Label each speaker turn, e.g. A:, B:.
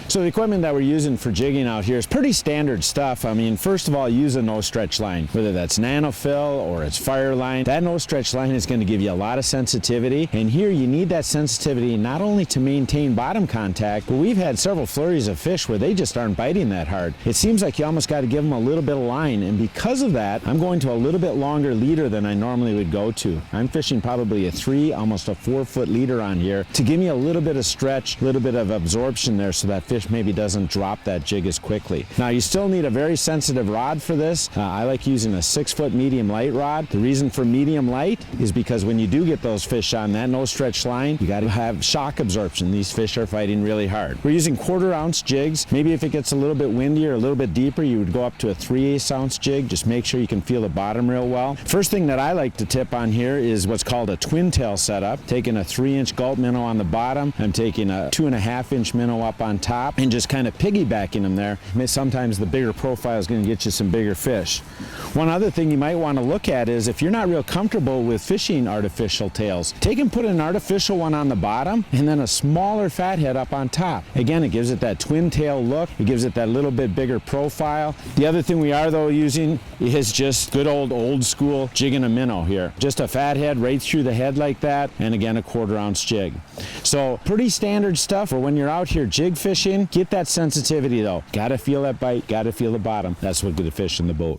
A: So the equipment that we're using for jigging out here is pretty standard stuff. I mean, first of all, use a no stretch line, whether that's Nanofil or it's Fireline. That no stretch line is going to give you a lot of sensitivity, and here you need that sensitivity not only to maintain bottom contact, but we've had several flurries of fish where they just aren't biting that hard. It seems like you almost got to give them a little bit of line, and because of that, I'm going to a little bit longer leader than I normally would go to. I'm fishing probably a 3, almost a 4-foot leader on here to give me a little bit of stretch, a little bit of absorption there so that fish maybe doesn't drop that jig as quickly. Now you still need a very sensitive rod for this. I like using a 6-foot medium light rod. The reason for medium light is because when you do get those fish on that no stretch line, you got to have shock absorption. These fish are fighting really hard. We're using 1/4 ounce jigs. Maybe if it gets a little bit windy or a little bit deeper, you would go up to a 3/8 ounce jig. Just make sure you can feel the bottom real well. First thing that I like to tip on here is what's called a twin tail setup. Taking a 3-inch Gulp minnow on the bottom, I'm taking a 2.5-inch minnow up on top and just kind of piggybacking them there. Sometimes the bigger profile is going to get you some bigger fish. One other thing you might want to look at is if you're not real comfortable with fishing artificial tails, take and put an artificial one on the bottom and then a smaller fathead up on top. Again, it gives it that twin tail look. It gives it that little bit bigger profile. The other thing we are though using is just good old school jigging a minnow here. Just a fathead right through the head like that, and again a 1/4 ounce jig. So pretty standard stuff for when you're out here jig fishing. Get that sensitivity though. Gotta feel that bite, gotta feel the bottom. That's what gets the fish in the boat.